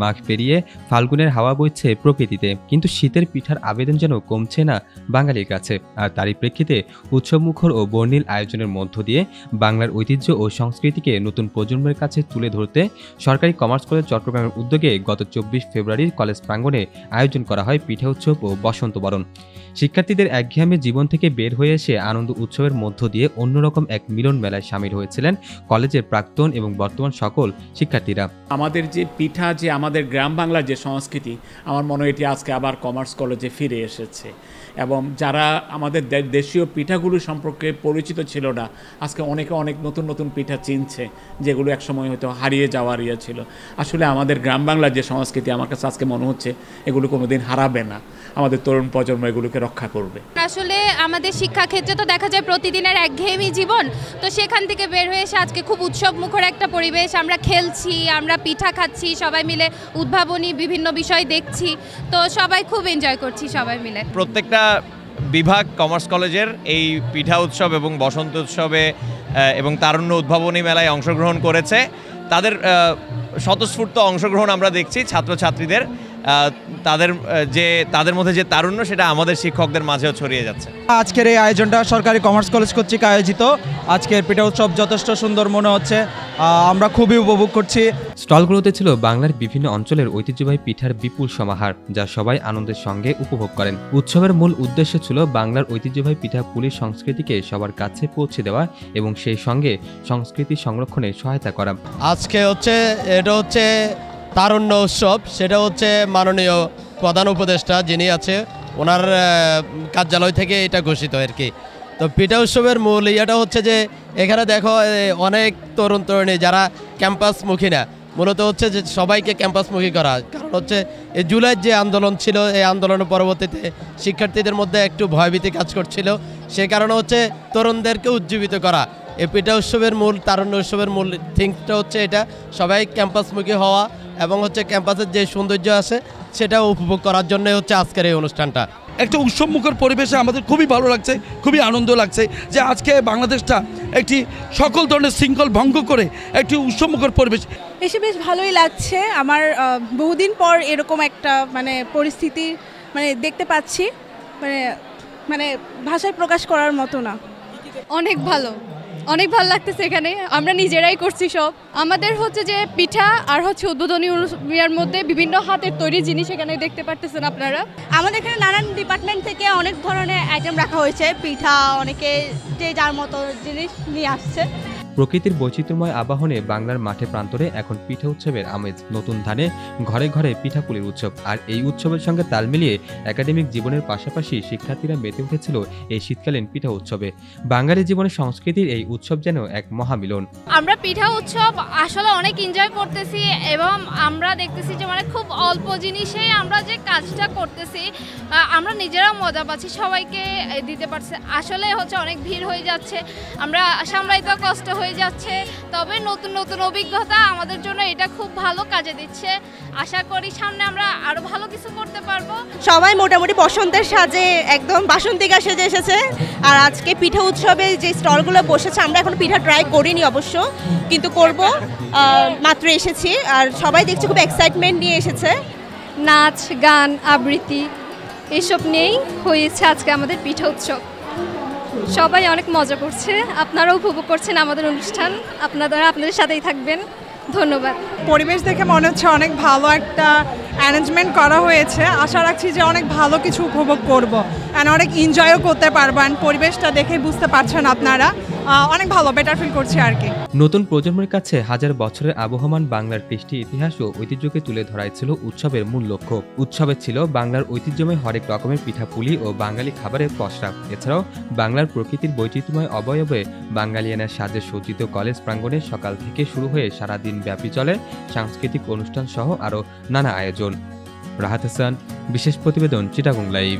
মাঘ পেরিয়ে ফাল্গুনের হাওয়া বইছে প্রকৃতিতে, কিন্তু শীতের পিঠার আবেদন যেন কমছে না বাঙালির কাছে। আর তারই প্রেক্ষিতে উৎসবমুখর ও বর্ণিল আয়োজনের মধ্য দিয়ে বাংলার ঐতিহ্য ও সংস্কৃতিকে নতুন প্রজন্মের কাছে তুলে ধরতে সরকারি কমার্স কলেজ চট্টগ্রামের উদ্যোগে গত 24 ফেব্রুয়ারি কলেজ প্রাঙ্গণে আয়োজন করা হয় পিঠা উৎসব ও বসন্ত বরণ। শিক্ষার্থীদের একঘেয়েমি জীবন থেকে বের হয়ে এসে আনন্দ উৎসবের মধ্য দিয়ে অন্যরকম এক মিলন মেলায় সামিল হয়েছিলেন কলেজের প্রাক্তন এবং বর্তমান সকল শিক্ষার্থীরা। আমাদের যে পিঠা, যে আমাদের গ্রাম বাংলার যে সংস্কৃতি, আমার মনে হয় এটি আজকে আবার কমার্স কলেজে ফিরে এসেছে এবং যারা আমাদের দেশীয় পিঠাগুলো সম্পর্কে পরিচিত ছিল না, আজকে অনেকে অনেক নতুন নতুন পিঠা চিনছে, যেগুলো একসময় হয়তো হারিয়ে যাওয়ার ছিল। আসলে আমাদের গ্রাম বাংলার যে সংস্কৃতি, আমার কাছে আজকে মনে হচ্ছে এগুলো কোনোদিন হারাবে না, আমাদের তরুণ প্রজন্ম এগুলোকে রক্ষা করবে। আসলে আমাদের শিক্ষাক্ষেত্রে তো দেখা যায় প্রতিদিনের একঘেয়েমি জীবন, তো সেখান থেকে বের হয়ে এসে আজকে খুব উৎসব মুখর একটা পরিবেশ, আমরা খেলছি, আমরা পিঠা খাচ্ছি, সবাই মিলে উদ্ভাবনী বিভিন্ন বিষয় দেখছি, তো সবাই খুব এনজয় করছি সবাই মিলে। প্রত্যেকটা বিভাগ কমার্স কলেজের এই পিঠা উৎসব এবং বসন্ত উৎসবে এবং তারুণ্য উদ্ভাবনী মেলায় অংশগ্রহণ করেছে। তাদের স্বতঃস্ফূর্ত অংশগ্রহণ আমরা দেখছি ছাত্রছাত্রীদের, তাদের মধ্যে যে তারুণ্য সেটা আমাদের শিক্ষকদের মাঝেও ছড়িয়ে যাচ্ছে। আজকের এই আয়োজনটা সরকারি কমার্স কলেজ কর্তৃক আয়োজিত। আজকের পিঠা উৎসব যথেষ্ট সুন্দর মনে হচ্ছে, আমরা খুবই উপভোগ করছি। স্টলগুলোতে ছিল বাংলার বিভিন্ন অঞ্চলের ঐতিহ্যবাহী পিঠার বিপুল সমাহার, যা সবাই আনন্দের সঙ্গে উপভোগ করেন। উৎসবের মূল উদ্দেশ্য ছিল বাংলার ঐতিহ্যবাহী পিঠাপুলির সংস্কৃতিকে সবার কাছে পৌঁছে দেওয়া এবং সেই সঙ্গে সংস্কৃতি সংরক্ষণে সহায়তা করা। আজকে এটা হচ্ছে তারুণ্য উৎসব, সেটা হচ্ছে মাননীয় প্রধান উপদেষ্টা যিনি আছে ওনার কার্যালয় থেকে এটা ঘোষিত আর কি। তো পিঠা উৎসবের মূল ইয়েটা হচ্ছে যে এখানে দেখো অনেক তরুণ তরুণী যারা ক্যাম্পাসমুখী না, মূলত হচ্ছে যে সবাইকে ক্যাম্পাসমুখী করা। কারণ হচ্ছে এই জুলাইয়ের যে আন্দোলন ছিল, এই আন্দোলনের পরবর্তীতে শিক্ষার্থীদের মধ্যে একটু ভয়ভীতি কাজ করছিল, সে কারণে হচ্ছে তরুণদেরকে উজ্জীবিত করা। এই পিঠা উৎসবের মূল, তারুণ্য উৎসবের মূল থিংসটা হচ্ছে এটা, সবাই ক্যাম্পাসমুখী হওয়া এবং হচ্ছে ক্যাম্পাসের যে সৌন্দর্য আছে সেটা উপভোগ করার জন্য হচ্ছে আজকের এই অনুষ্ঠানটা। একটা উৎসবমুখর পরিবেশে আমাদের খুবই ভালো লাগছে, খুবই আনন্দ লাগছে যে আজকে বাংলাদেশটা একটি সকল ধরনের শৃঙ্খল ভঙ্গ করে একটি উৎসবমুখর পরিবেশ এসে বেশ ভালোই লাগছে। আমার বহুদিন পর এরকম একটা পরিস্থিতি দেখতে পাচ্ছি, মানে ভাষায় প্রকাশ করার মতো না। অনেক ভালো লাগতেছে। এখানে আমরা নিজেরাই করছি সব, আমাদের হচ্ছে যে পিঠা আর হচ্ছে উদ্বোধনী ইয়ার মধ্যে বিভিন্ন হাতের তৈরি জিনিস এখানে দেখতে পারতেছেন আপনারা। আমাদের এখানে নানান ডিপার্টমেন্ট থেকে অনেক ধরনের আইটেম রাখা হয়েছে, পিঠা অনেকে যে যার মতো জিনিস নিয়ে আসছে। প্রকৃতির বৈচিত্র্যময় আবাহনে বাংলার মাঠে প্রান্তরে এখন পিঠা উৎসবের আমেজ। নতুন ধানে ঘরে ঘরে পিঠাপুলির উৎসব, আর এই উৎসবের সঙ্গে তাল মিলিয়ে একাডেমিক জীবনের পাশাপাশি শিক্ষার্থীরা মেতে উঠেছিল এই শীতকালীন পিঠা উৎসবে। বাঙালি জীবনের সংস্কৃতির এই উৎসব যেন এক মহামিলন। আমরা পিঠা উৎসব আসলে অনেক এনজয় করতেছি এবং আমরা দেখতেছি যে খুব অল্প জিনিসে আমরা যে কাজটা করতেছি আমরা নিজেরাও মজা পাচ্ছি, সবাইকে দিতে পারছি। আসলে হচ্ছে অনেক ভিড় হয়ে যাচ্ছে, আমরা সামলাইতে কষ্ট হয়ে যাচ্ছে, তবে নতুন নতুন অভিজ্ঞতা আমাদের জন্য এটা খুব ভালো কাজে দিচ্ছে। আশা করি সামনে আমরা আরো ভালো কিছু করতে পারবো। সবাই মোটামুটি বসন্তের সাজে একদম বাসন্তিকা সেজে এসেছে। আর আজকে পিঠা উৎসবে যে স্টলগুলো বসেছে, আমরা এখন পিঠা ট্রাই করিনি অবশ্য, কিন্তু করব, মাত্র এসেছি। আর সবাই দেখছি খুব এক্সাইটমেন্ট নিয়ে এসেছে। নাচ গান আবৃত্তি এসব নিয়েই হয়েছে আজকে আমাদের পিঠা উৎসব। সবাই অনেক মজা করছে, আপনারাও উপভোগ করছেন আমাদের অনুষ্ঠান, আপনাদের সাথেই থাকবেন। ধন্যবাদ। পরিবেশ দেখে মনে হচ্ছে অনেক ভালো একটা অ্যারেঞ্জমেন্ট করা হয়েছে। আশা রাখছি যে অনেক ভালো কিছু উপভোগ করব, অনেক এনজয়ও করতে পারবেন। পরিবেশটা দেখে বুঝতে পারছেন আপনারা, অনেক ভালো, বেটার ফিল করছি আর কি। নতুন প্রজন্মের কাছে হাজার বছরের আবহমান বাংলার কৃষ্টি ইতিহাস ও ঐতিহ্যকে তুলে ধরাই ছিল উৎসবের মূল লক্ষ্য। উৎসবে ছিল বাংলার ঐতিহ্যময় হরেক রকমের পিঠাপুলি ও বাঙালি খাবারের পসরা। এছাড়াও বাংলার প্রকৃতির বৈচিত্র্যময় অবয়বে বাঙালিয়ানার সাজে সজ্জিত কলেজ প্রাঙ্গণে সকাল থেকে শুরু হয়ে সারাদিন ব্যাপী চলে সাংস্কৃতিক অনুষ্ঠান সহ আরও নানা আয়োজন। রাহাত হাসান, বিশেষ প্রতিবেদন, চিটাগং লাইভ।